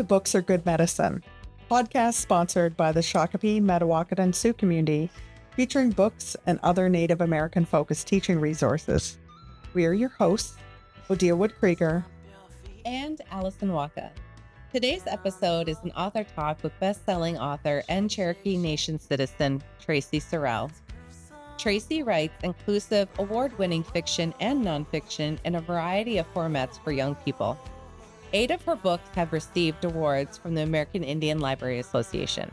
to Books Are Good Medicine, podcast sponsored by the Shakopee, Metawakan, and Sioux community, featuring books and other Native American-focused teaching resources. We are your hosts, Odia Wood-Krieger and Allison Waka. Today's episode is an author talk with best-selling author and Cherokee Nation citizen, Traci Sorell. Traci writes inclusive, award-winning fiction and nonfiction in a variety of formats for young people. 8 of her books have received awards from the American Indian Library Association.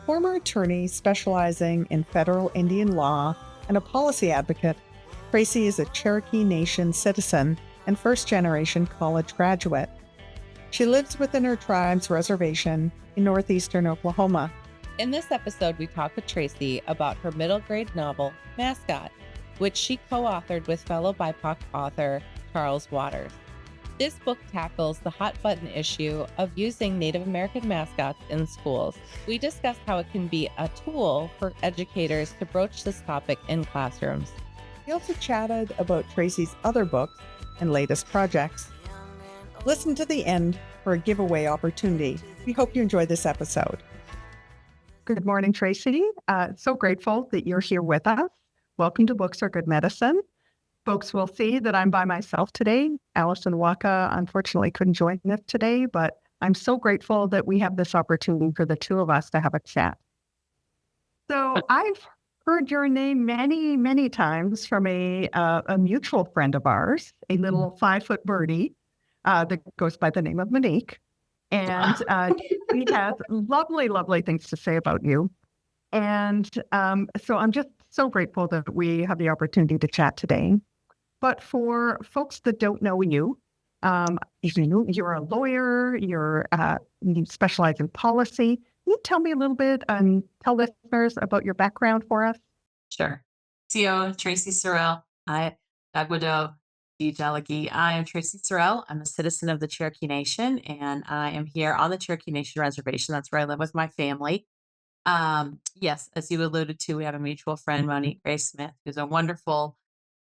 Former attorney specializing in federal Indian law and a policy advocate, Traci is a Cherokee Nation citizen and first-generation college graduate. She lives within her tribe's reservation in northeastern Oklahoma. In this episode, we talk with Traci about her middle grade novel, Mascot, which she co-authored with fellow BIPOC author Charles Waters. This book tackles the hot-button issue of using Native American mascots in schools. We discussed how it can be a tool for educators to broach this topic in classrooms. We also chatted about Traci's other books and latest projects. Listen to the end for a giveaway opportunity. We hope you enjoy this episode. Good morning, Traci. So grateful that you're here with us. Welcome to Books Are Good Medicine. Folks will see that I'm by myself today. Allison Waka unfortunately couldn't join us today, but I'm so grateful that we have this opportunity for the two of us to have a chat. So I've heard your name many, many times from a mutual friend of ours, a little 5-foot birdie that goes by the name of Monique. And he has lovely, lovely things to say about you. And so I'm just so grateful that we have the opportunity to chat today. But for folks that don't know you, you're a lawyer, you specialize in policy. Can you tell me a little bit and tell listeners about your background for us? Sure. CEO Traci Sorell. I Dagwado Jalagi. I am Traci Sorell. I'm a citizen of the Cherokee Nation, and I am here on the Cherokee Nation reservation. That's where I live with my family. Yes, as you alluded to, we have a mutual friend, Monique Grace Smith, who's a wonderful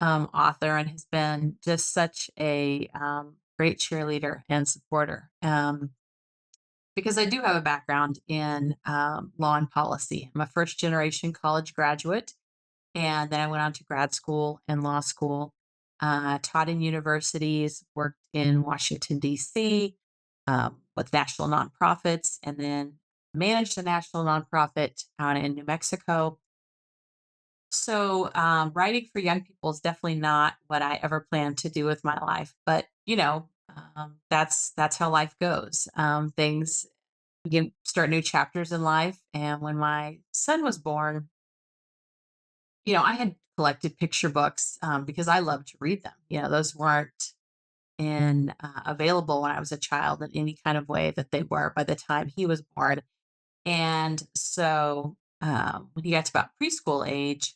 author and has been just such a great cheerleader and supporter. Because I do have a background in law and policy. I'm a first-generation college graduate, and then I went on to grad school and law school. Taught in universities, worked in Washington, D.C. With national nonprofits, and then managed a national nonprofit out in New Mexico. So writing for young people is definitely not what I ever planned to do with my life. But, that's how life goes. Things, you start new chapters in life. And when my son was born, I had collected picture books because I love to read them. Those weren't available when I was a child in any kind of way that they were by the time he was born. And so when he got to about preschool age,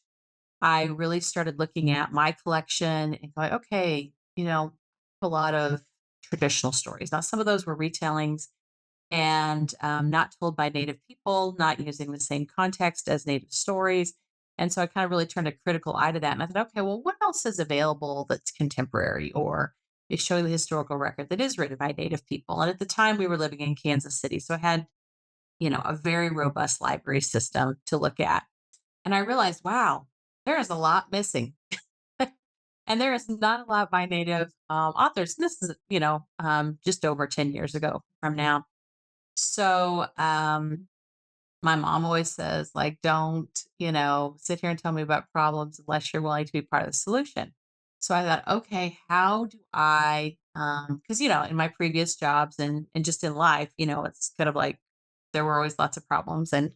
I really started looking at my collection and going, okay, a lot of traditional stories. Now, some of those were retellings and not told by Native people, not using the same context as Native stories. And so I kind of really turned a critical eye to that. And I thought, okay, well, what else is available that's contemporary or is showing the historical record that is written by Native people? And at the time, we were living in Kansas City. So I had, a very robust library system to look at. And I realized, wow, there is a lot missing. And there is not a lot by Native authors. And this is, just over 10 years ago from now. So my mom always says, like, don't, sit here and tell me about problems unless you're willing to be part of the solution. So I thought, okay, how do I, because, in my previous jobs and just in life, it's kind of like there were always lots of problems and,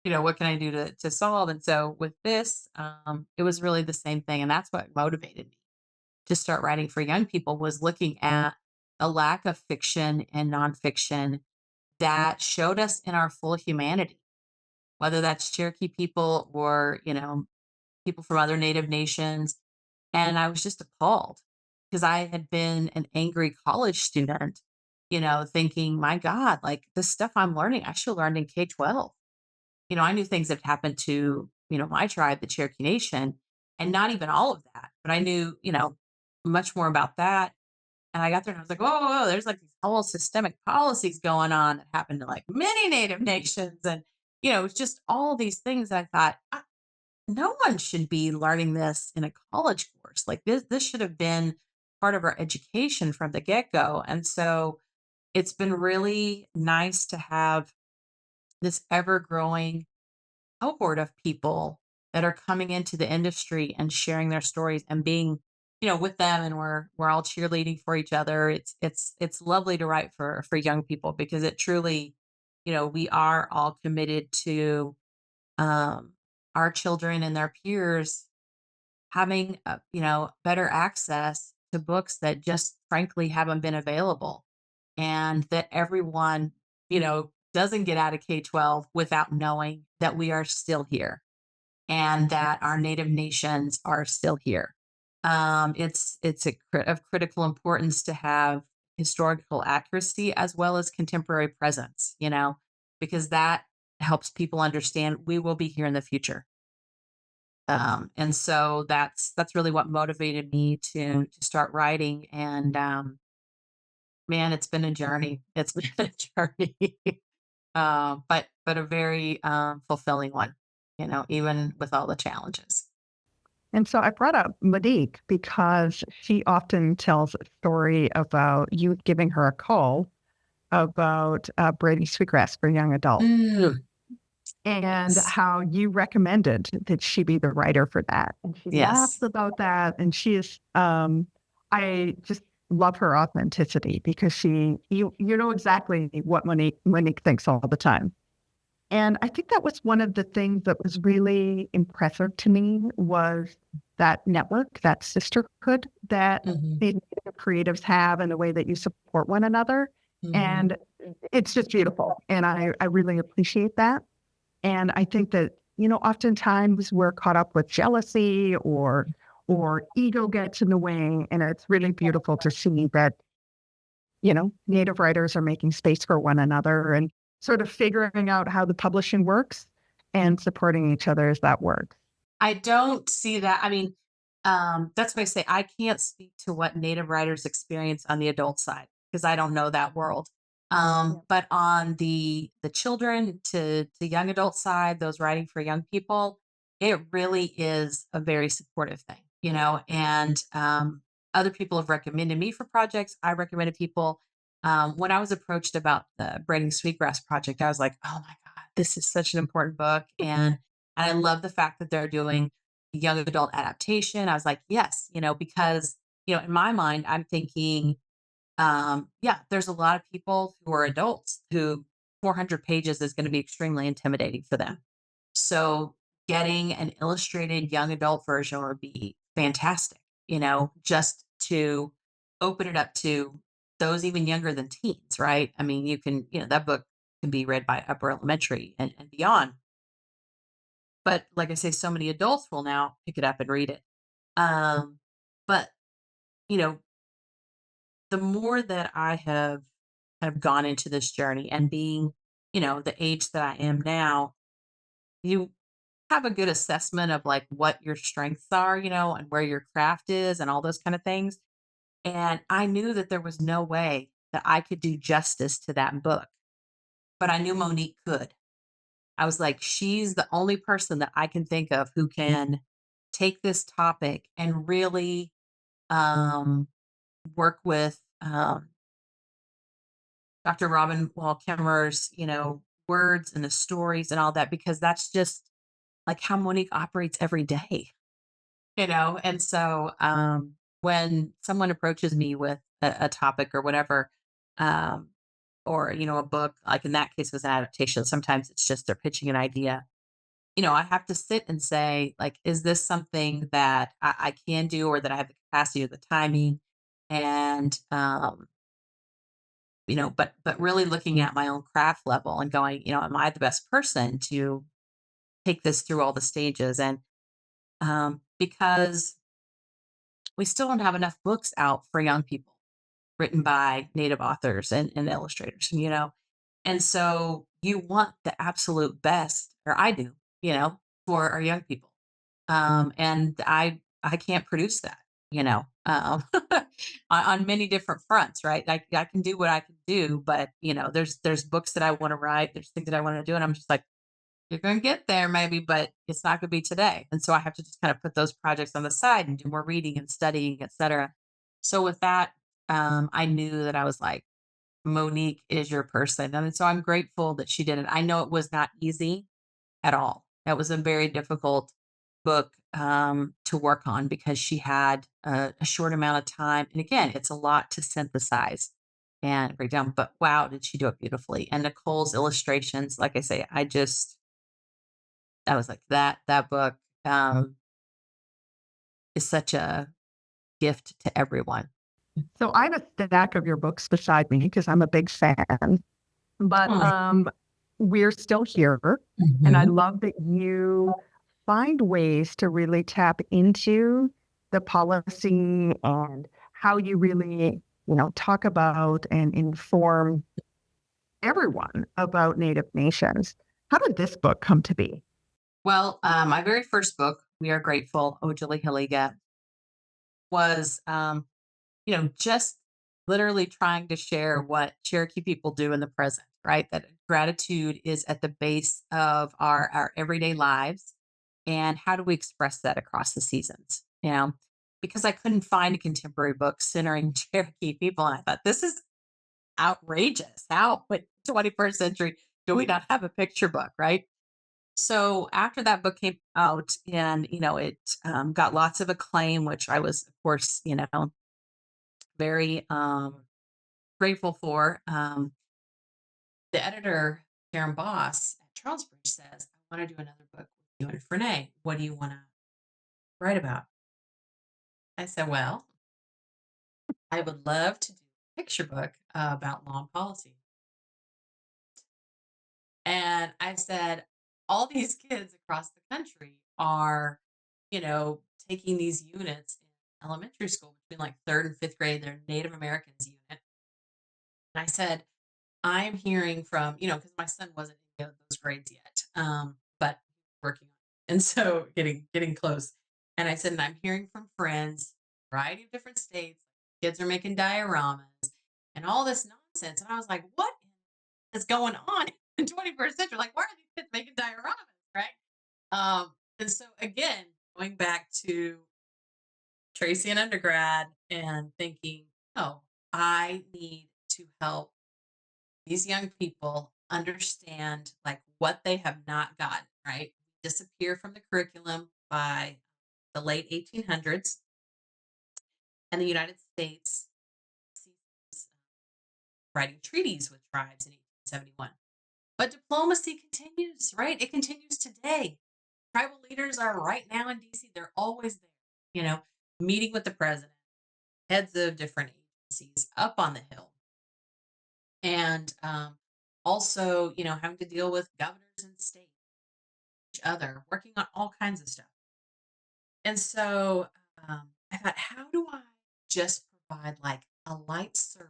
what can I do to solve? And so with this, it was really the same thing. And that's what motivated me to start writing for young people was looking at a lack of fiction and nonfiction that showed us in our full humanity, whether that's Cherokee people or, people from other Native nations. And I was just appalled because I had been an angry college student, thinking, my God, like the stuff I'm learning, I should learn in K-12. I knew things that happened to, my tribe, the Cherokee Nation, and not even all of that, but I knew, much more about that. And I got there and I was like, whoa, there's like these whole systemic policies going on that happen to like many Native nations. And, it's just all these things that I thought, no one should be learning this in a college course. Like this should have been part of our education from the get-go. And so it's been really nice to have this ever-growing cohort of people that are coming into the industry and sharing their stories and being, with them, and we're all cheerleading for each other. It's lovely to write for young people because it truly, we are all committed to um our children and their peers having better access to books that just frankly haven't been available, and that everyone doesn't get out of K-12 without knowing that we are still here and that our native nations are still here. It's of critical importance to have historical accuracy as well as contemporary presence, because that helps people understand we will be here in the future. And so that's really what motivated me to start writing. And man, it's been a journey. It's been a journey, but a very fulfilling one. Even with all the challenges. And so I brought up Monique because she often tells a story about you giving her a call about Brady Sweetgrass for young adults Mm, and yes, how you recommended that she be the writer for that. And she laughs yes, about that. And she is, I just love her authenticity because you know exactly what Monique thinks all the time. And I think that was one of the things that was really impressive to me was that network, that sisterhood that hmm the creatives have and the way that you support one another. hmm And it's just beautiful. And I really appreciate that. And I think that, oftentimes we're caught up with jealousy or ego gets in the way. And it's really beautiful to see that Native writers are making space for one another and sort of figuring out how the publishing works and supporting each other as that works. I don't see that. I mean, that's why I say I can't speak to what Native writers experience on the adult side because I don't know that world. Yeah. But on the children to young adult side, those writing for young people, it really is a very supportive thing, And other people have recommended me for projects. I recommended people. When I was approached about the Braiding Sweetgrass project, I was like, oh my God, this is such an important book. And I love the fact that they're doing young adult adaptation. I was like, yes, because, in my mind, I'm thinking, yeah, there's a lot of people who are adults who 400 pages is going to be extremely intimidating for them. So getting an illustrated young adult version would be fantastic, just to open it up to those even younger than teens, right? I mean, that book can be read by upper elementary and beyond. But like I say, so many adults will now pick it up and read it. Um, but you know, the more that I have kind of gone into this journey and being, the age that I am now, you have a good assessment of like what your strengths are, and where your craft is and all those kind of things. And I knew that there was no way that I could do justice to that book, but I knew Monique could. I was like, she's the only person that I can think of who can take this topic and really um, work with Dr. Robin Wall Kimmerer's, words and the stories and all that, because that's just like how Monique operates every day, And so when someone approaches me with a topic or whatever, um, or, a book, like in that case, it was an adaptation. Sometimes it's just they're pitching an idea. I have to sit and say, like, is this something that I can do or that I have the capacity or the timing? And but really looking at my own craft level and going, am I the best person to take this through all the stages? And because we still don't have enough books out for young people written by native authors and illustrators, And so you want the absolute best, or I do, for our young people. And I can't produce that, on many different fronts, right? I can do what I can do, but there's books that I want to write, there's things that I want to do, and I'm just like, you're going to get there maybe, but it's not going to be today. And so I have to just kind of put those projects on the side and do more reading and studying, etc. So with that, I knew that I was like, Monique is your person. And so I'm grateful that she did it. I know it was not easy at all. That was a very difficult book to work on because she had a short amount of time. And again, it's a lot to synthesize and break down. But wow, did she do it beautifully? And Nicole's illustrations, like I say, I was like that book is such a gift to everyone. So I have a stack of your books beside me because I'm a big fan. But Oh. we're still here. And I Mhm. love that you find ways to really tap into the policy and how you really, talk about and inform everyone about Native nations. How did this book come to be? Well, my very first book, We Are Grateful, Ojali Haliga, was just literally trying to share what Cherokee people do in the present, right? That gratitude is at the base of our everyday lives. And how do we express that across the seasons? Because I couldn't find a contemporary book centering Cherokee people. And I thought, this is outrageous. How, but 21st century, do we not have a picture book, right? So after that book came out and, it got lots of acclaim, which I was, of course, very grateful for. The editor, Karen Boss at Charlesbridge says, I want to do another book with you and Frenay. What do you want to write about? I said, well, I would love to do a picture book about law and policy. And I said, all these kids across the country are, you know, taking these units in elementary school between like third and fifth grade. They're Native Americans unit. And I said, I'm hearing from, because my son wasn't in those grades yet, but working on it. And so getting close. And I said, and I'm hearing from friends, variety of different states, kids are making dioramas and all this nonsense. And I was like, what is going on in 21st century? Like, why are these kids making dioramas? Right. And so again, going back to Tracy in undergrad and thinking, oh, I need to help these young people understand like what they have not gotten, right? Disappear from the curriculum by the late 1800s, and the United States ceases writing treaties with tribes in 1871. But diplomacy continues, right? It continues today. Tribal leaders are right now in DC. They're always there, you know, meeting with the president, heads of different agencies up on the Hill. And also, having to deal with governors and states, each other, working on all kinds of stuff. And so I thought, how do I just provide like a light service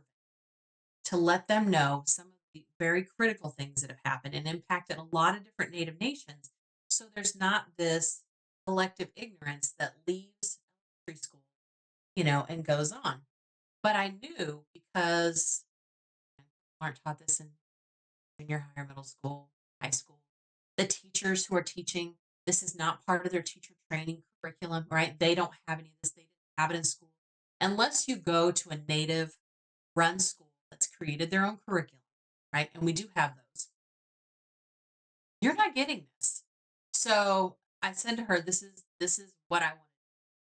to let them know some of the very critical things that have happened and impacted a lot of different Native nations? So there's not this collective ignorance that leaves elementary school, and goes on. But I knew because aren't taught this in junior higher, middle school, high school. The teachers who are teaching, this is not part of their teacher training curriculum, right? They don't have any of this. They didn't have it in school. Unless you go to a native run school that's created their own curriculum, right? And we do have those. You're not getting this. So I said to her, this is what I want.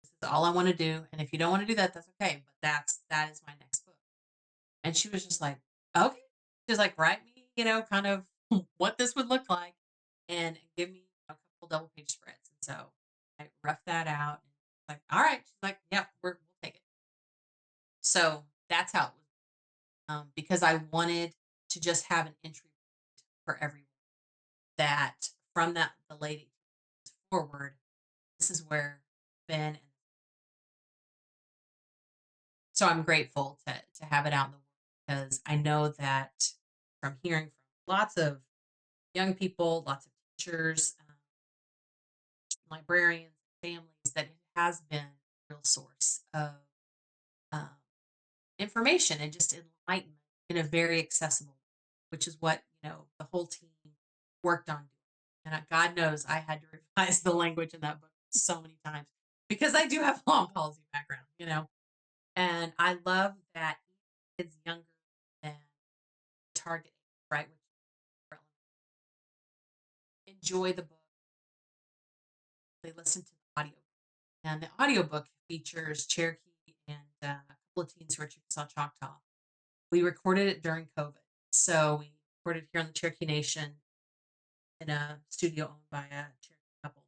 This is all I want to do. And if you don't want to do that, that's okay. But that is my next book. And she was just like, okay. She's like, write me, kind of what this would look like and give me a couple double page spreads. And so I roughed that out. Like, all right. She's like, yeah, we'll take it. So that's how it was. Because I wanted to just have an entry for everyone that from the late 1800s forward, this is where Ben. So I'm grateful to have it out in the world because I know that from hearing from lots of young people, lots of teachers, librarians, families, that it has been a real source of um, information and just enlightenment in a very accessible, which is what the whole team worked on. And God knows I had to revise the language in that book so many times because I do have a law and policy background. And I love that kids younger than target age, right? Which is enjoy the book. They listen to the audio. And the audiobook features Cherokee and a couple of teens who are Chickasaw Choctaw. We recorded it during COVID. So we recorded here on the Cherokee Nation in a studio owned by a Cherokee couple.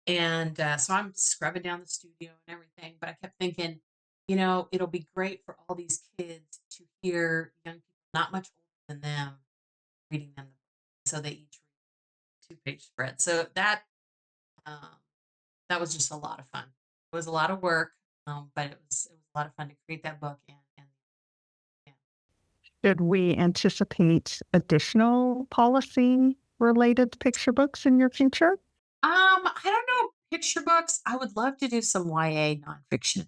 And so I'm scrubbing down the studio and everything, but I kept thinking, it'll be great for all these kids to hear young people not much older than them reading them the book. So they each read 2-page spread. So um, that was just a lot of fun. It was a lot of work, but it was a lot of fun to create that book and yeah. Should we anticipate additional policy related picture books in your future? I don't know picture books. I would love to do some YA nonfiction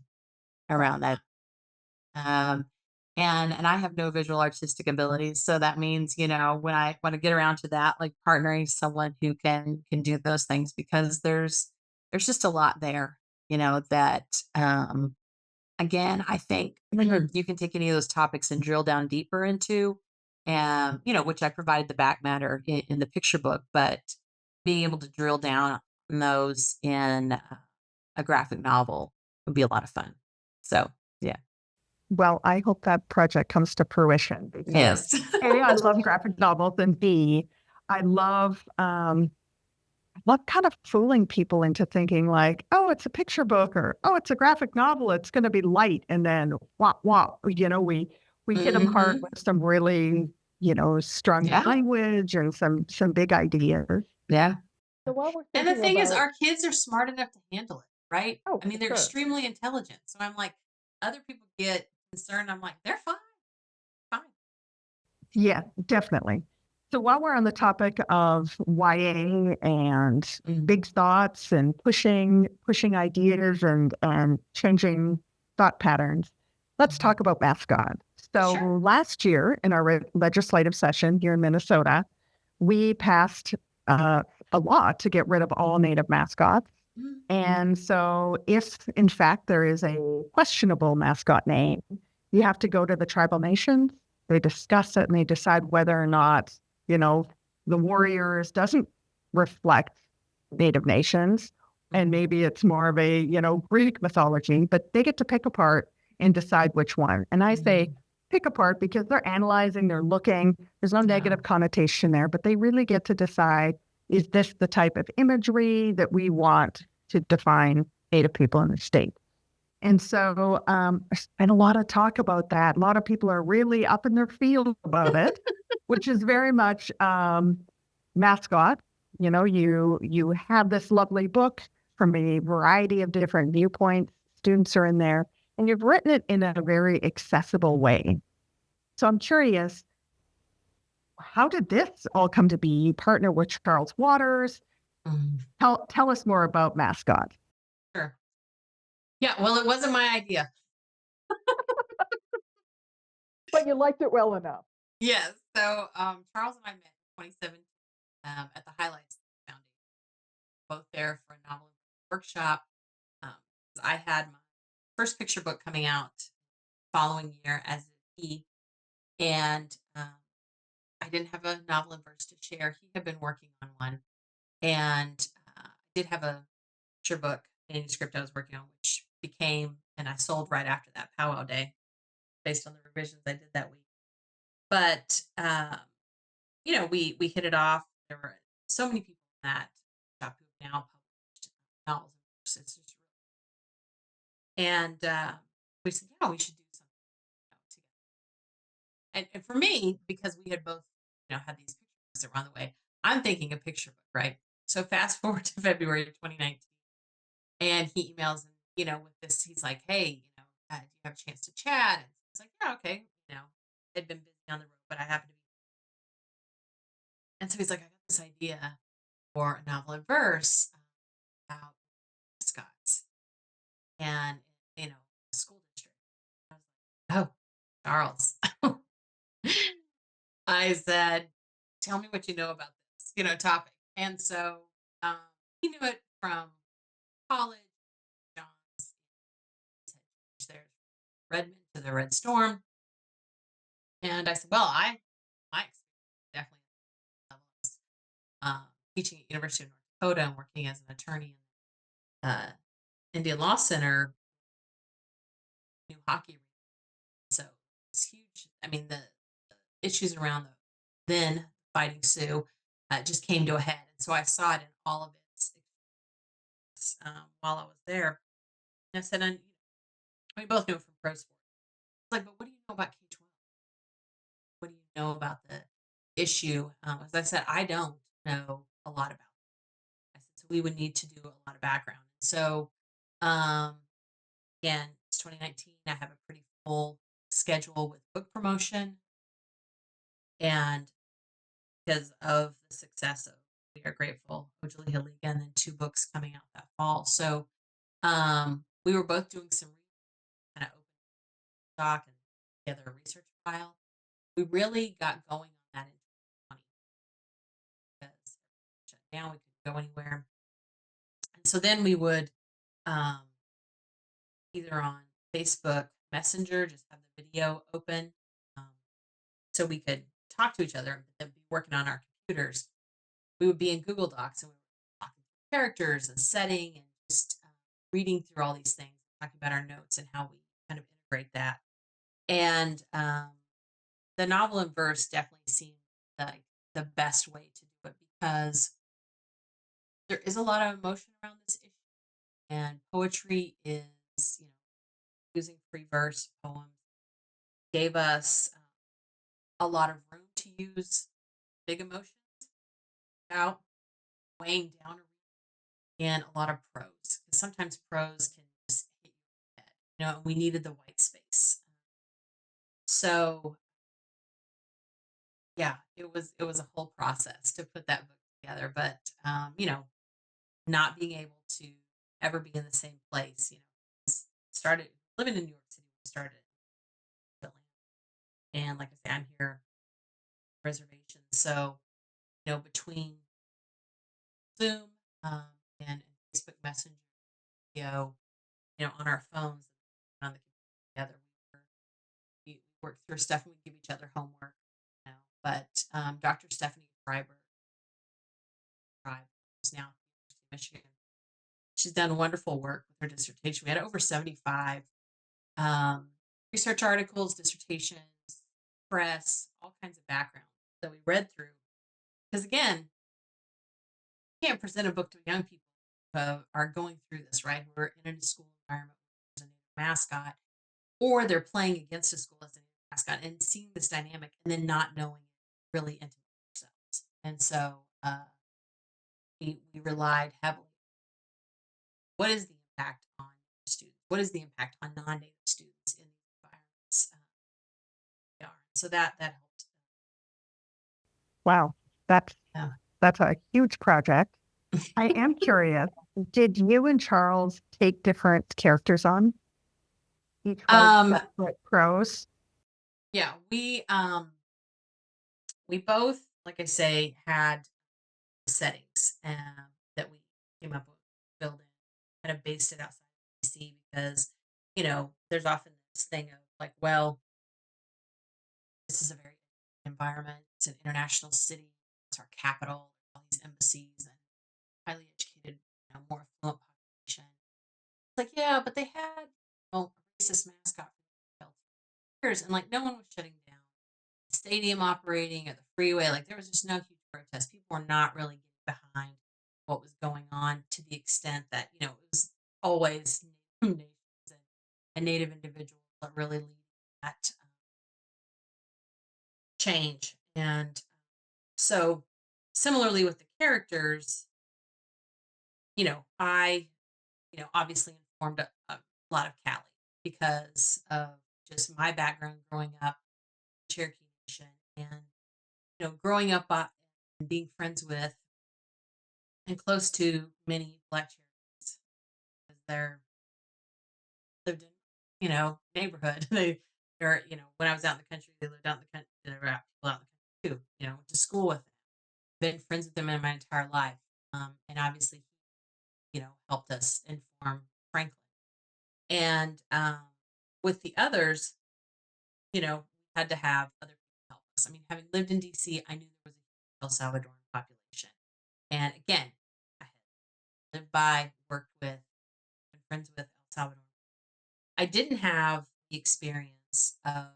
around that. Um, and I have no visual artistic abilities, so that means when I get around to that, like partnering someone who can do those things because there's just a lot there, that again I think you can take any of those topics and drill down deeper into, and which I provided the back matter in the picture book, but being able to drill down on those in a graphic novel would be a lot of fun. So yeah. Well, I hope that project comes to fruition because Yes. A, I love graphic novels, and B, I love kind of fooling people into thinking like, oh, it's a picture book or oh, it's a graphic novel. It's going to be light, and then wah. We hit them hard Mhm. with some really strong Yeah. language and some big ideas. Yeah. So while we're And the thinking thing is, about our kids are smart enough to handle it, right? oh, I mean, they're sure. extremely intelligent. So I'm like, other people get concerned. I'm like, they're fine, fine. Yeah, definitely. So while we're on the topic of YA and Mm. big thoughts and pushing ideas and changing thought patterns, let's talk about Mascot. So Sure. last year in our legislative session here in Minnesota, we passed uh, a law to get rid of all native mascots. Mm. And so if in fact there is a questionable mascot name, you have to go to the tribal nations. They discuss it and they decide whether or not, the warriors doesn't reflect native nations. And maybe it's more of a, Greek mythology, but they get to pick apart and decide which one. And I say pick apart because they're analyzing, they're looking, there's no Yeah. negative connotation there, but they really get to decide, is this the type of imagery that we want to define Native people in the state? And so I spent a lot of talk about that. A lot of people are really up in their field about it, which is very much Mascot. You have this lovely book from a variety of different viewpoints. Students are in there, and you've written it in a very accessible way. So I'm curious, how did this all come to be? You partner with Charles Waters. Mm. Tell us more about Mascot. Sure. Yeah. Well, it wasn't my idea. But you liked it well enough. Yes. So Charles and I met in 2017 at the Highlights Foundation, both there for a novel workshop. Um, 'Cause I had my first picture book coming out following year as he, and I didn't have a novel in verse to share. He had been working on one, and I did have a picture book manuscript I was working on, which became and I sold right after that powwow day, based on the revisions I did that week. But we hit it off. There were so many people in that shop who have now published novels and books. It's just and we said, yeah, we should do something together. And for me, because we had both, had these pictures that were on the way, I'm thinking a picture book, right? So fast forward to February 2019, and he emails and with this, he's like, hey, do you have a chance to chat? And I was like, yeah, okay. I'd been busy on the road, but I happened to be. And so he's like, I got this idea for a novel in verse about mascots and a school district. I was Oh, Charles. I said, tell me what you know about this, topic. And so um, he knew it from college. John's there's Redmond to the Red Storm. And I said, well, my experience definitely levels, teaching at University of North Dakota and working as an attorney in Indian Law Center, new hockey arena. So it's huge. I mean, the issues around the then fighting Sioux just came to a head. And so I saw it in all of its while I was there. And I said, and we both knew it from pro sports. Like, but what do you know about K-12? What do you know about the issue? As I said, I don't know a lot about it. I said, so we would need to do a lot of background. So, um, again, it's 2019. I have a pretty full schedule with book promotion. And because of the success of We Are Grateful, Odia League, and then 2 books coming out that fall. So we were both doing some kind of open doc and together a research file. We really got going on that in 2020 because shut down, we couldn't go anywhere. And so then we would um, either on Facebook Messenger, just have the video open um, so we could talk to each other and then be working on our computers. We would be in Google Docs and we were talking characters and setting and just reading through all these things, talking about our notes and how we kind of integrate that. And the novel in verse definitely seemed like the best way to do it because there is a lot of emotion around this issue, and poetry is, using free verse poems gave us a lot of room to use big emotions without weighing down and a lot of prose because sometimes prose can just hit you in the head. We needed the white space. So yeah, it was a whole process to put that book together. But not being able to ever be in the same place, started living in New York City, we started in Atlanta. And like I say, I'm here reservation. So, between Zoom and Facebook Messenger, video, on our phones, on the computer together, we work through stuff and we give each other homework. But Dr. Stephanie Freiberg, who's now at the University of Michigan, she's done wonderful work with her dissertation. We had over 75 um, research articles, dissertations, press, all kinds of background that we read through. Because again, you can't present a book to young people who are going through this, right? Who are in a school environment where there's a native mascot, or they're playing against a school as a native mascot and seeing this dynamic and then not knowing it really intimately themselves. And so we relied heavily. What is the impact on students? What is the impact on non-native students in these environments? So that helped. Wow, that's Yeah. that's a huge project. I am curious, did you and Charles take different characters on? Each wrote separate prose? Yeah, we both, like I say, had settings that we came up with, building, kind of based it outside of DC because, there's often this thing of like, well, this is a very environment. It's an international city. It's our capital. All these embassies and highly educated, more affluent population. It's like, yeah, but they had a racist mascot for years, and like no one was shutting down the stadium operating or the freeway. Like there was just no huge protest. People were not really getting behind what was going on to the extent that it was always Native nations and Native individuals that really lead that change. And so, similarly with the characters, I, obviously informed a lot of Callie because of just my background growing up in Cherokee Nation and, growing up and being friends with and close to many Black Cherokees because they're lived in, neighborhood. or, when I was out in the country, they lived out in the country, there were people out in the country too, went to school with them, been friends with them in my entire life. And obviously, helped us inform Franklin. And with the others, we had to have other people help us. I mean, having lived in DC, I knew there was a huge El Salvadoran population. And again, I had lived by, worked with, been friends with El Salvador. I didn't have the experience of,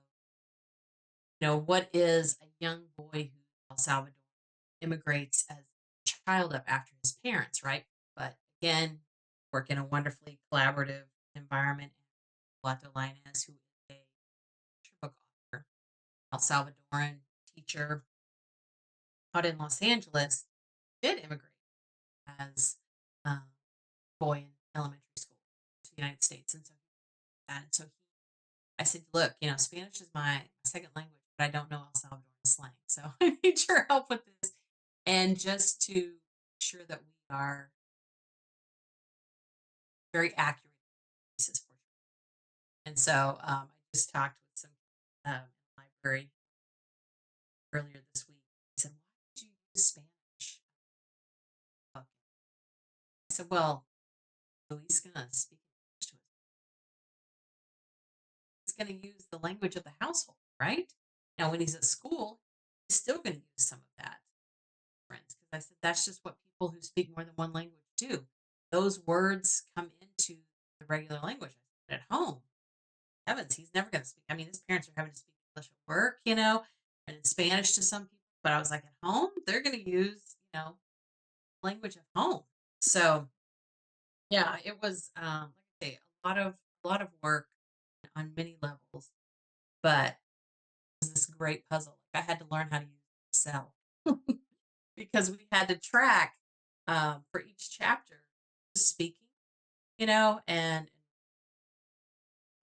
what is a young boy who El Salvador immigrates as a child of after his parents, right? But again, work in a wonderfully collaborative environment. Lato Linus, who is a picture book author, El Salvadoran teacher out in Los Angeles, did immigrate as a boy in elementary school to the United States. And so I said, look, Spanish is my second language, but I don't know El Salvadoran slang. So I need your help with this. And just to make sure that we are very accurate pieces for you. And so I just talked with some library earlier this week. I said, why did you use Spanish? I said, well, he's going to speak English to us. He's going to use the language of the household, right? Now, when he's at school, he's still going to use some of that, friends. Because I said, that's just what people who speak more than one language do. Those words come into the regular language. At home, heavens, he's never going to speak. I mean, his parents are having to speak English at work, and in Spanish to some people. But I was like, at home, they're going to use, language at home. So, yeah, it was, like I say, a lot of work on many levels, but it was this great puzzle. I had to learn how to use Excel because we had to track for each chapter speaking, and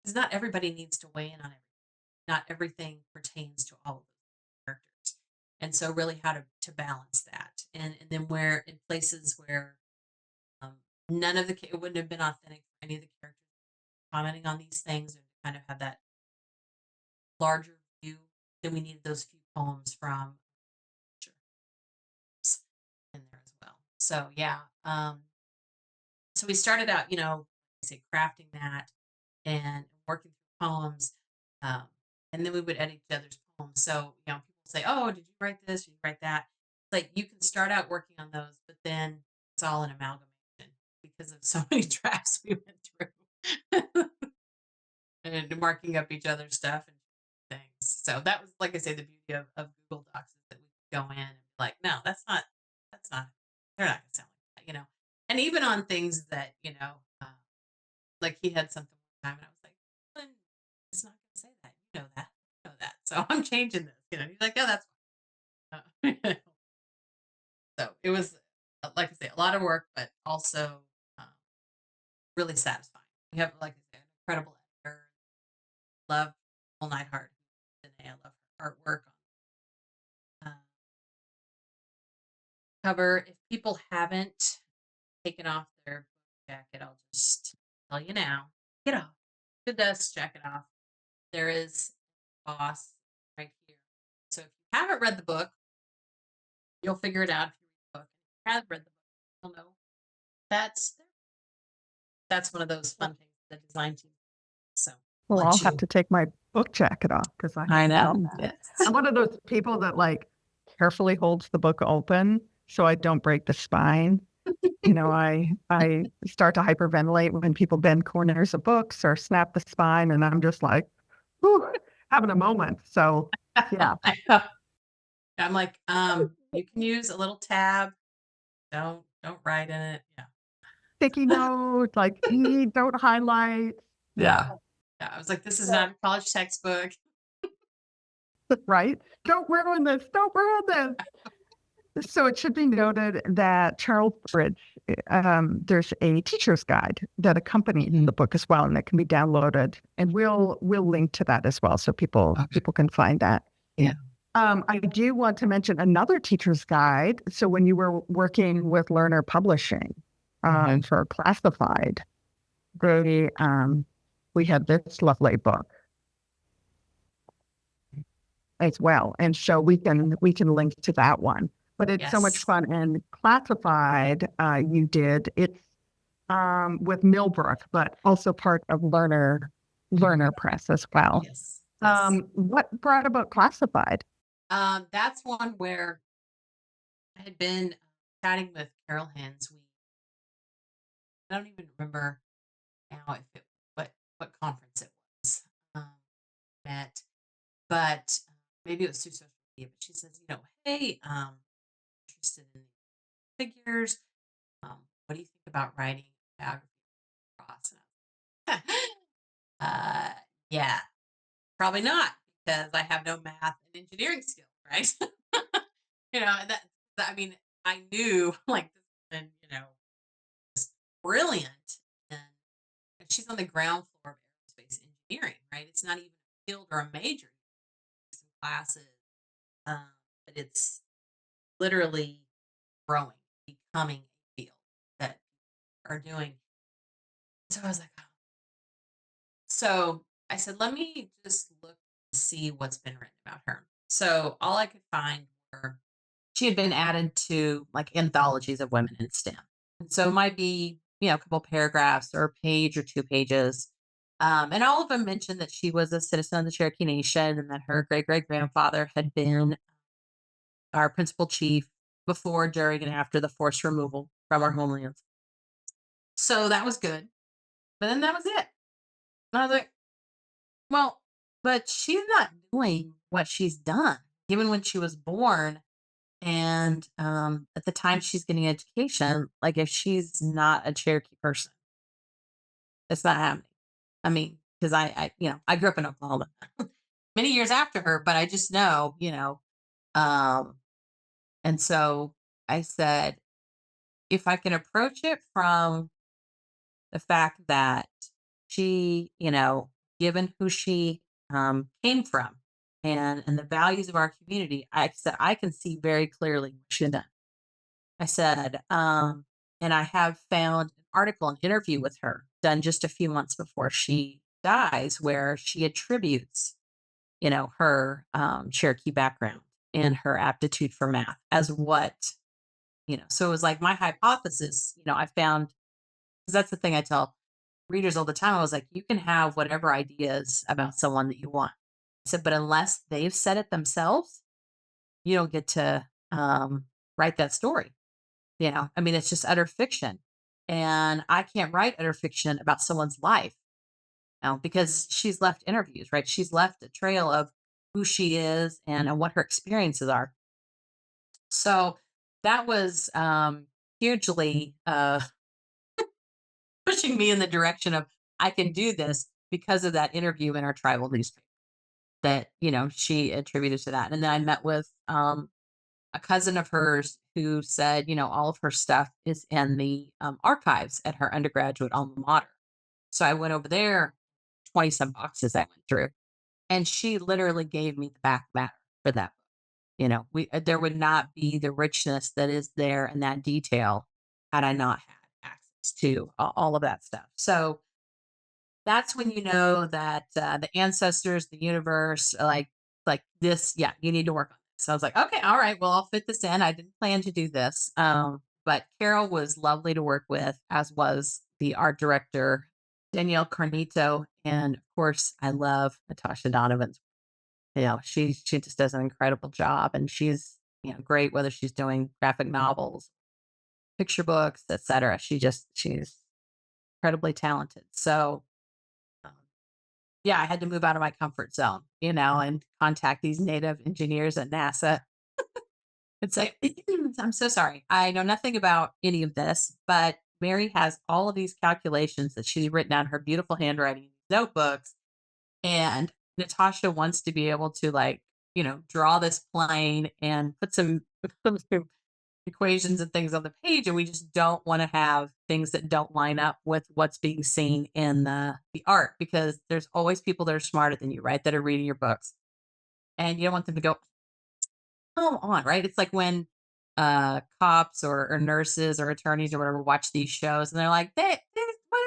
because not everybody needs to weigh in on everything. Not everything pertains to all of those characters. And so really how to balance that. And then where in places where um, none of it wouldn't have been authentic for any of the characters commenting on these things or kind of have that larger view, then we needed those few poems from in there as well. So yeah. So we started out, say crafting that and working through poems. Um, and then we would edit each other's poems. So, people say, oh, did you write this? Did you write that? Like you can start out working on those, but then it's all an amalgamation because of so many drafts we went through and marking up each other's stuff and things. So that was, like I say, the beauty of Google Docs is that we could go in and be like, no, that's not, they're not going to sound like that, And even on things that, like he had something one time and I was like, "Well, it's not going to say that. You know that. You know that. So I'm changing this. He's like, yeah, that's fine. So it was, like I say, a lot of work, but also um, really satisfying. We have, like I say, an incredible editor. Love Full Night Heart. I love her artwork on cover. If people haven't taken off their book jacket, I'll just tell you now. Get off. The dust jacket off. There is a boss right here. So if you haven't read the book, you'll figure it out if you read the book. If you have read the book, you'll know that's one of those fun things the design team. So Well, I'll have to take my book jacket off because I know. Yes. I'm one of those people that carefully holds the book open so I don't break the spine. I start to hyperventilate when people bend corners of books or snap the spine, and I'm just like, whew, having a moment. So yeah. I'm like, you can use a little tab. Don't write in it. Yeah. Sticky note, don't highlight. Yeah. Yeah. I was like, this is not a college textbook. Right? Don't ruin this. Don't ruin this. So it should be noted that Charles Bridge, there's a teacher's guide that accompanied the book as well, and it can be downloaded. And we'll link to that as well, so people can find that. Yeah. I do want to mention another teacher's guide. So when you were working with Learner Publishing for Classified, we had this lovely book. as well. And so we can link to that one. But it's so much Yes. fun. And classified, you did it's with Millbrook, but also part of Learner Press as well. Yes. Yes. What brought about classified? That's one where I had been chatting with Carol Hens. I don't even remember now if it what conference it was. Met, but maybe it was through social media. But she says, hey, interested in figures. What do you think about writing a biography of Ross? And uh, yeah, probably not because I have no math and engineering skills, right? And I mean, I knew like this woman, is brilliant, and, and she's on the ground floor of aerospace engineering, right? It's not even a field or a major, some classes, um, but it's literally growing, becoming a field that are doing. So I was like, oh. So I said, let me just look and see what's been written about her. So all I could find were she had been added to like anthologies of women in STEM. And so it might be, a couple paragraphs or a page or 2 pages. And all of them mentioned that she was a citizen of the Cherokee Nation and that her great great grandfather had been our principal chief before, during, and after the forced removal from our homelands. So that was good. But then that was it. And I was like, well, but she's not doing what she's done, given when she was born. And at the time she's getting education, like if she's not a Cherokee person, it's not happening. I mean, because I grew up in Oklahoma many years after her, but I just know, um, and so I said, if I can approach it from the fact that she, given who she came from and the values of our community, I said I can see very clearly what she done. I said, and I have found an article, an interview with her done just a few months before she dies, where she attributes, her Cherokee background and her aptitude for math as what, so it was like my hypothesis, I found, because that's the thing I tell readers all the time. I was like, you can have whatever ideas about someone that you want. I said, but unless they've said it themselves, you don't get to write that story. I mean, it's just utter fiction. And I can't write utter fiction about someone's life now because she's left interviews, right? She's left a trail of who she is and what her experiences are. So that was hugely pushing me in the direction of I can do this because of that interview in our tribal newspaper that, she attributed to that. And then I met with a cousin of hers who said, all of her stuff is in the archives at her undergraduate alma mater. So I went over there, 20 some boxes I went through, and she literally gave me the back matter for that book. There would not be the richness that is there in that detail had I not had access to all of that stuff. So that's when you know that the ancestors, the universe, like this, yeah, you need to work on this. So I was like, okay, all right, well, I'll fit this in. I didn't plan to do this, but Carol was lovely to work with, as was the art director Danielle Carnito, and of course, I love Natasha Donovan's. She just does an incredible job, and she's great whether she's doing graphic novels, picture books, etc. She's incredibly talented. So um, yeah, I had to move out of my comfort zone, and contact these native engineers at NASA and say, I'm so sorry. I know nothing about any of this, but Mary has all of these calculations that she's written down her beautiful handwriting in these notebooks. And Natasha wants to be able to draw this plane and put some equations and things on the page, and we just don't want to have things that don't line up with what's being seen in the art, because there's always people that are smarter than you, right, that are reading your books, and you don't want them to go, come on, right? It's like when cops or nurses or attorneys or whatever watch these shows and they're like, what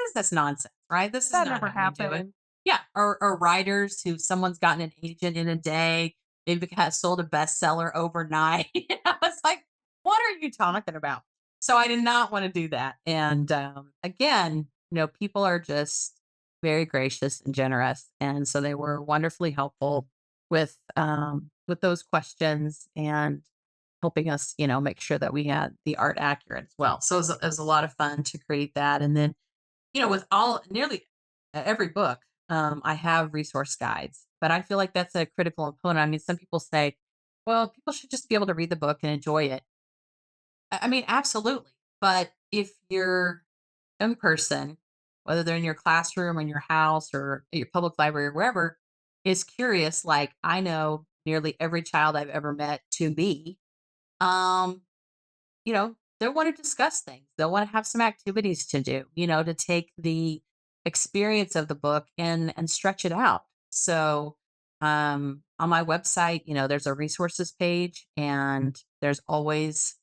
is this nonsense, right? This is That not never how we do it. happened. Yeah, or writers who someone's gotten an agent in a day it got sold a bestseller overnight. I was like, what are you talking about? So I did not want to do that. And again, people are just very gracious and generous, and so they were wonderfully helpful with those questions and helping us, make sure that we had the art accurate as well. So it was a lot of fun to create that. And then, with all nearly every book, I have resource guides, but I feel like that's a critical component. I mean, some people say, well, people should just be able to read the book and enjoy it. I mean, absolutely. But if you're a young person, whether they're in your classroom, in your house, or at your public library, or wherever, is curious, like I know nearly every child I've ever met to be, um, they'll want to discuss things. They'll want to have some activities to do, to take the experience of the book and stretch it out. So on my website, there's a resources page, and there's always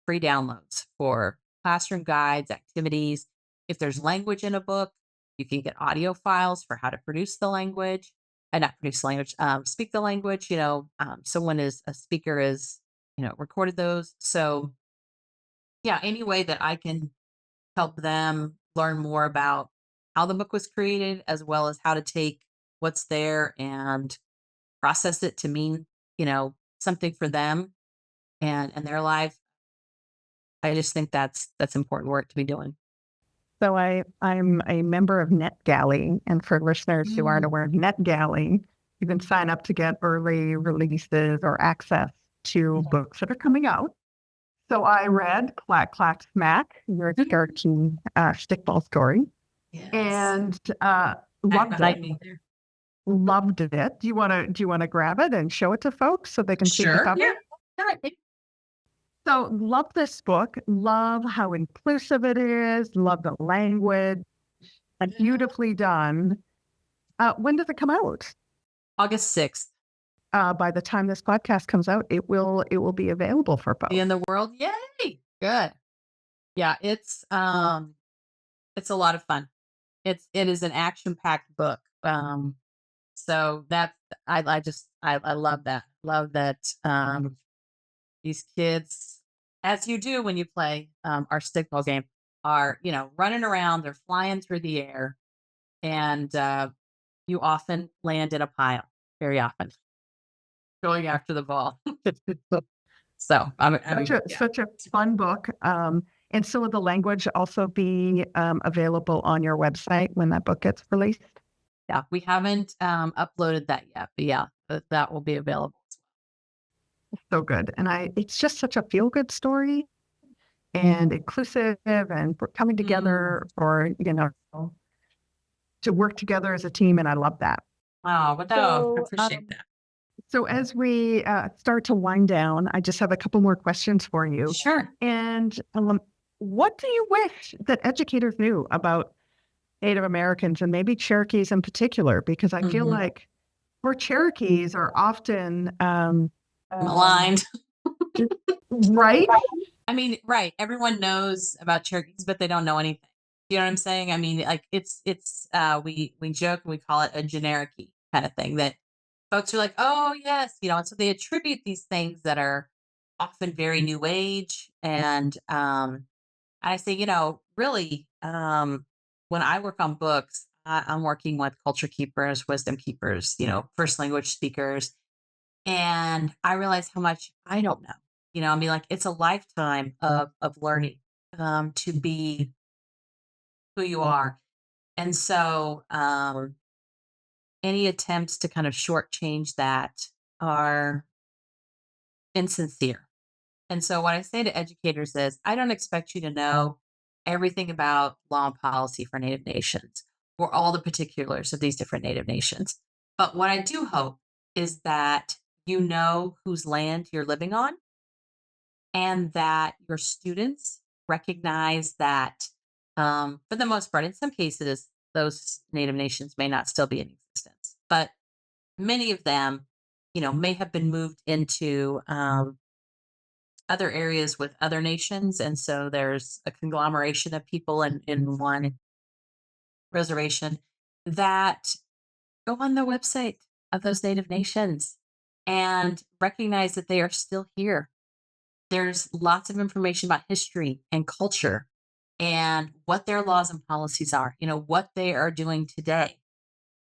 free downloads for classroom guides, activities. If there's language in a book, you can get audio files for how to produce the language and not produce the language, speak the language. Someone is a speaker is, recorded those. So yeah, any way that I can help them learn more about how the book was created, as well as how to take what's there and process it to mean, something for them and their life. I just think that's important work to be doing. So I'm a member of NetGalley, and for listeners who aren't Mm. aware of NetGalley, you can sign up to get early releases or access to books that are coming out. So I read Clack Clack Smack, your Cherokee stickball story, Yes. and Back loved behind it. me there. Loved it. Do you want to grab it and show it to folks so they can see the Sure. cover? Yeah. All right. So love this book. Love how inclusive it is. Love the language. And beautifully done. When does it come out? August 6th. By the time this podcast comes out, it will be available for Be in folks. the world. Yay. Good. Yeah, it's a lot of fun. It is an action-packed book. So that's I love that. Love that these kids, as you do when you play our stickball game, are, running around, they're flying through the air, and you often land in a pile, very often, going after the ball. So yeah. Such a fun book. And so will the language also be available on your website when that book gets released? Yeah, we haven't uploaded that yet, but yeah, that will be available. So good. And it's just such a feel good story and inclusive and for coming Mm. together or, to work together as a team. And I love that. Oh, but no, I So, appreciate that. so as we start to wind down, I just have a couple more questions for you. Sure. And what do you wish that educators knew about Native Americans and maybe Cherokees in particular? Because I feel Mhm. like we're Cherokees are often Maligned. right. I mean, right. Everyone knows about Cherokees, but they don't know anything. You know what I'm saying? I mean, like we joke and we call it a generic kind of thing that folks are like, oh yes, and so they attribute these things that are often very new age. And I say, really, when I work on books, I'm working with culture keepers, wisdom keepers, first language speakers, and I realize how much I don't know. I mean, like it's a lifetime of learning to be who you are. And so any attempts to kind of shortchange that are insincere. And so what I say to educators is I don't expect you to know everything about law and policy for Native nations or all the particulars of these different Native nations. But what I do hope is that you know whose land you're living on, and that your students recognize that, for the most part, in some cases, those Native nations may not still be in existence, but many of them, may have been moved into other areas with other nations. And so there's a conglomeration of people in one reservation that go on the website of those Native nations and recognize that they are still here. There's lots of information about history and culture and what their laws and policies are, what they are doing today.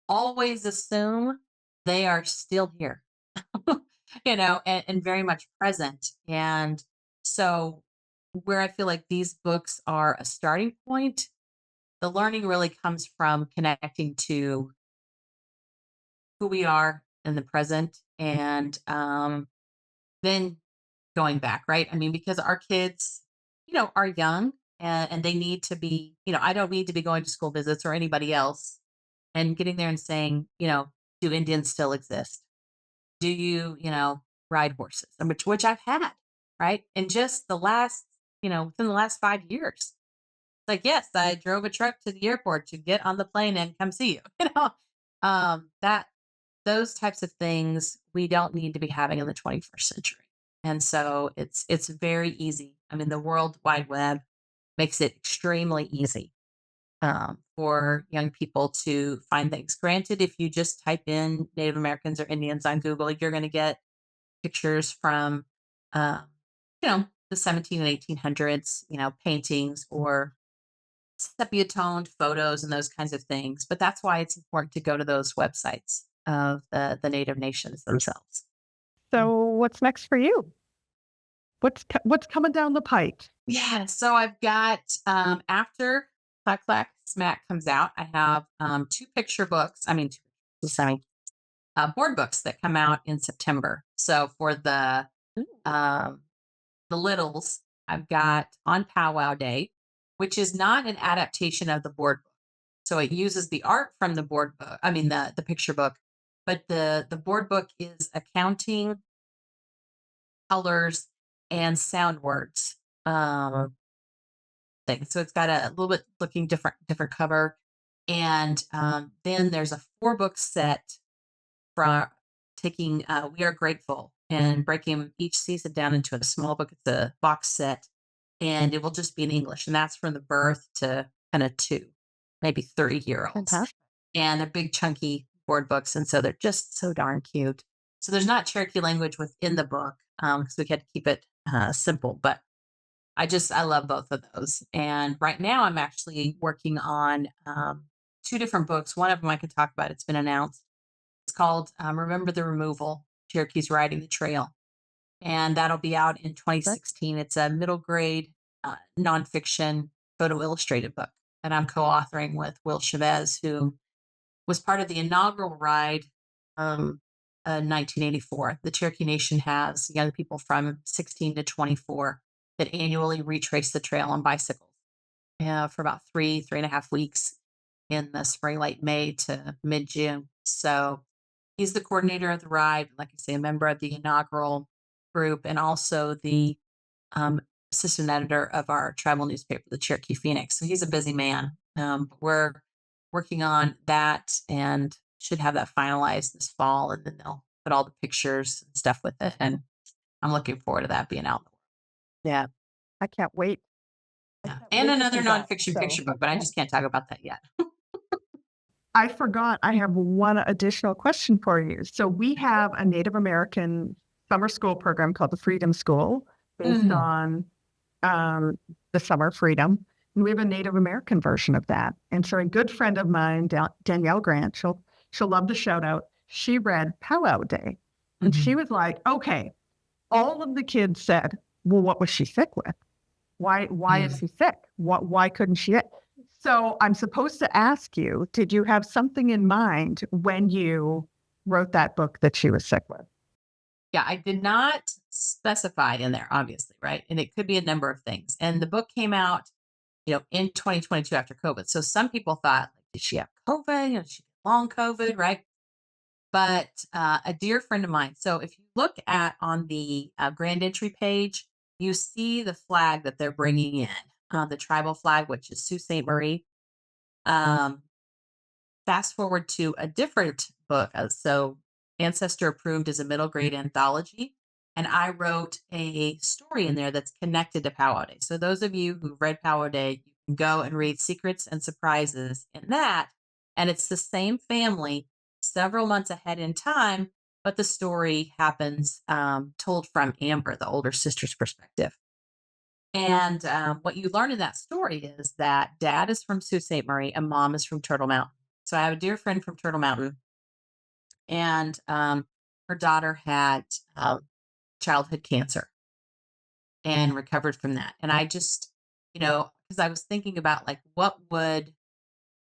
Always assume they are still here, and very much present. And so, where I feel like these books are a starting point, the learning really comes from connecting to who we are in the present and then going back, right? I mean, because our kids, are young and they need to be, I don't need to be going to school visits or anybody else and getting there and saying, do Indians still exist? Do you, ride horses? And which I've had, right? And just within the last 5 years, like, yes, I drove a truck to the airport to get on the plane and come see you. That those types of things we don't need to be having in the 21st century. And so it's very easy. I mean, the World Wide Web makes it extremely easy for young people to find things. Granted, if you just type in Native Americans or Indians on Google, you're going to get pictures from, uh, the 17 and 1800s, paintings or sepia toned photos and those kinds of things. But that's why it's important to go to those websites of the Native nations themselves. So, what's next for you? What's coming down the pike? Yeah, so I've got after Clack Clack Smack comes out, I have two picture books. I mean, board books that come out in September. So for the littles, I've got On Powwow Day, which is not an adaptation of the board book. So it uses the art from the board book. I mean the picture book, but the board book is accounting, colors, and sound words. Thing. So it's got a little bit looking different cover. And then there's a 4 book set from taking We Are Grateful and breaking each season down into a small book. It's a box set and it will just be in English. And that's from the birth to kind of 2, maybe 30-year-olds. Fantastic. And they're big, chunky board books. And so they're just so darn cute. So there's not Cherokee language within the book because we had to keep it simple. But I love both of those. And right now I'm actually working on 2 different books. One of them I can talk about. It's been announced. It's called Remember the Removal, Cherokee's Riding the Trail. And that'll be out in 2016. It's a middle grade nonfiction photo illustrated book that I'm co-authoring with Will Chavez, who was part of the inaugural ride 1984. The Cherokee Nation has young people from 16 to 24 that annually retrace the trail on bicycles for about 3.5 weeks in the spring, late May to mid June. So he's the coordinator of the ride, like I say, a member of the inaugural group, and also the assistant editor of our tribal newspaper, the Cherokee Phoenix. So he's a busy man. We're working on that and should have that finalized this fall, and then they'll put all the pictures and stuff with it. And I'm looking forward to that being out in the world. Yeah, I can't wait. Yeah. can't And wait to another see that. nonfiction So, picture book, but I just can't talk about that yet. I forgot I have one additional question for you. So we have a Native American summer school program called the Freedom School based on the summer freedom. And we have a Native American version of that. And so a good friend of mine, Danielle Grant, she'll love the shout out. She read Powwow Day and she was like, okay, all of the kids said, well, what was she sick with? Why is she sick? Why couldn't she? So I'm supposed to ask you, did you have something in mind when you wrote that book that she was sick with? Yeah, I did not specify in there, obviously, right? And it could be a number of things. And the book came out, in 2022 after COVID. So some people thought, like, did she have COVID? Did she have long COVID, right? But a dear friend of mine. So if you look at on the grand entry page, you see the flag that they're bringing in, the tribal flag, which is Sault Ste. Marie. Fast forward to a different book. So Ancestor Approved is a middle grade anthology. And I wrote a story in there that's connected to Powwow Day. So those of you who've read Powwow Day, you can go and read Secrets and Surprises in that. And it's the same family several months ahead in time, but the story happens told from Amber, the older sister's perspective. And what you learn in that story is that dad is from Sault Ste. Marie and mom is from Turtle Mountain. So I have a dear friend from Turtle Mountain, and her daughter had childhood cancer and recovered from that. And I just, because I was thinking about like what would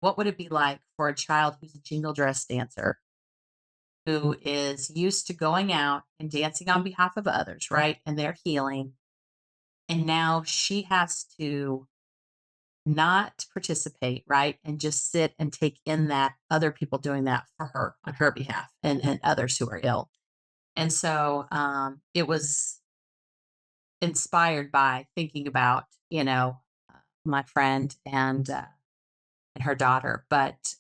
it be like for a child who's a jingle dress dancer who is used to going out and dancing on behalf of others, right? And they're healing. And now she has to not participate, right? And just sit and take in that other people doing that for her on her behalf and others who are ill. And so it was inspired by thinking about, my friend and her daughter. But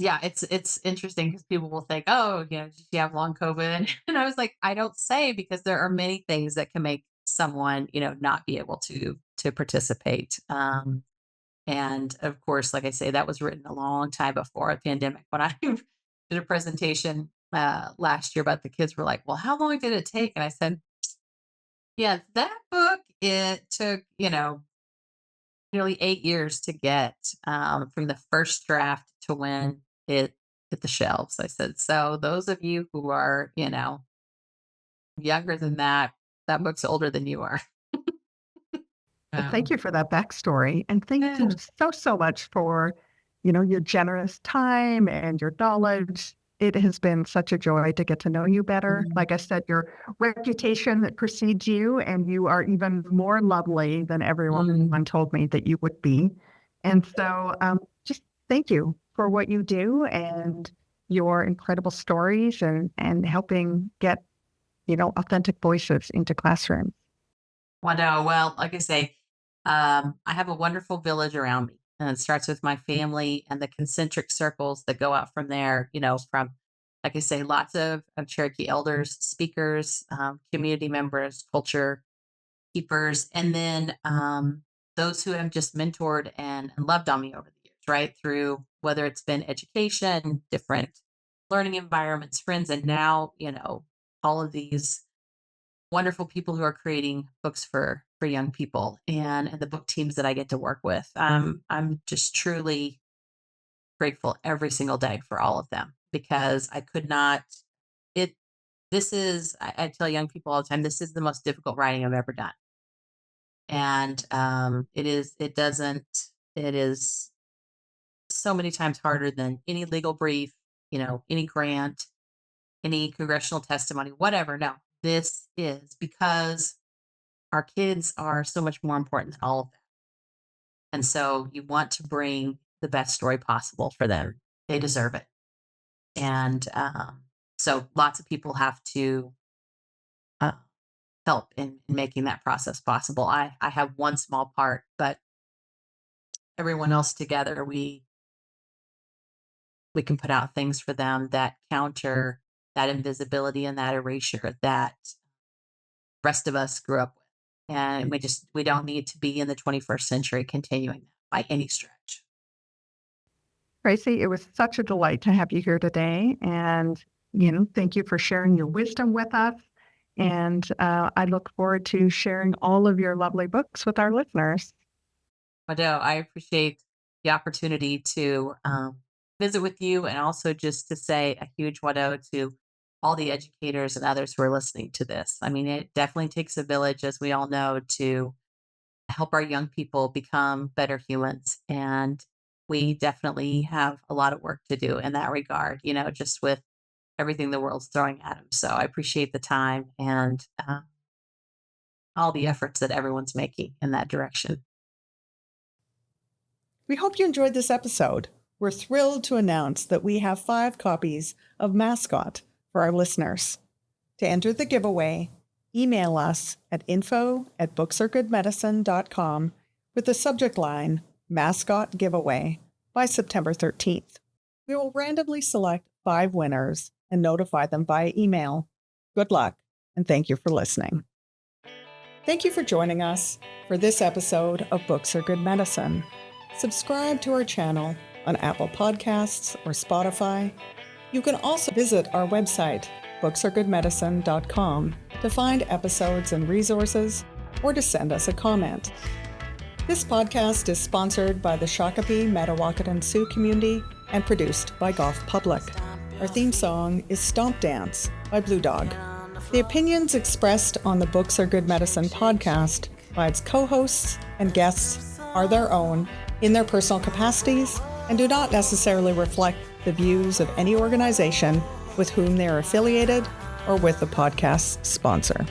yeah, it's interesting because people will think, oh, did she have long COVID? And I was like, I don't say, because there are many things that can make someone, not be able to participate. And of course, like I say, that was written a long time before a pandemic. When I did a presentation last year, but the kids were like, well, how long did it take? And I said, yeah, that book, it took, nearly 8 years to get from the first draft to when it hit the shelves. I said, so those of you who are, younger than that book's older than you are. Well, thank Um, you for that backstory. And thank you yeah. so, so much for, your generous time and your knowledge. It has been such a joy to get to know you better. Mm, Like I said, your reputation that precedes you, and you are even more lovely than mm. everyone told me that you would be. And so just thank you for what you do and your incredible stories and helping get, authentic voices into classrooms. Well, no, well, like I say, I have a wonderful village around me, and it starts with my family and the concentric circles that go out from there. From, like I say, lots of Cherokee elders, speakers, community members, culture keepers, and then those who have just mentored and loved on me over the years, right? Through whether it's been education, different learning environments, friends, and now, all of these wonderful people who are creating books for young people and the book teams that I get to work with. I'm just truly grateful every single day for all of them, because I could not it this is I tell young people all the time, this is the most difficult writing I've ever done. And it is so many times harder than any legal brief, any grant, any congressional testimony, whatever. No, this is because our kids are so much more important than all of that. And so you want to bring the best story possible for them. They deserve it. And so lots of people have to uh, help in making that process possible. I have one small part, but everyone else together, we can put out things for them that counter that invisibility and that erasure that rest of us grew up with. And we don't need to be in the 21st century continuing that by any stretch. Tracy, it was such a delight to have you here today. And, thank you for sharing your wisdom with us. And I look forward to sharing all of your lovely books with our listeners. But no, I appreciate the opportunity to visit with you, and also just to say a huge wado to all the educators and others who are listening to this. I mean, it definitely takes a village, as we all know, to help our young people become better humans. And we definitely have a lot of work to do in that regard, just with everything the world's throwing at them. So I appreciate the time and all the efforts that everyone's making in that direction. We hope you enjoyed this episode. We're thrilled to announce that we have 5 copies of Mascot for our listeners. To enter the giveaway, email us at info@booksaregoodmedicine.com with the subject line Mascot Giveaway by September 13th. We will randomly select 5 winners and notify them via email. Good luck, and thank you for listening. Thank you for joining us for this episode of Books Are Good Medicine. Subscribe to our channel on Apple Podcasts or Spotify, You can also visit our website, booksaregoodmedicine.com, to find episodes and resources or to send us a comment. This podcast is sponsored by the Shakopee, Madawakan, Sioux community and produced by Goff Public. Our theme song is Stomp Dance by Blue Dog. The opinions expressed on the Books Are Good Medicine podcast by its co-hosts and guests are their own in their personal capacities and do not necessarily reflect the views of any organization with whom they are affiliated or with the podcast's sponsor.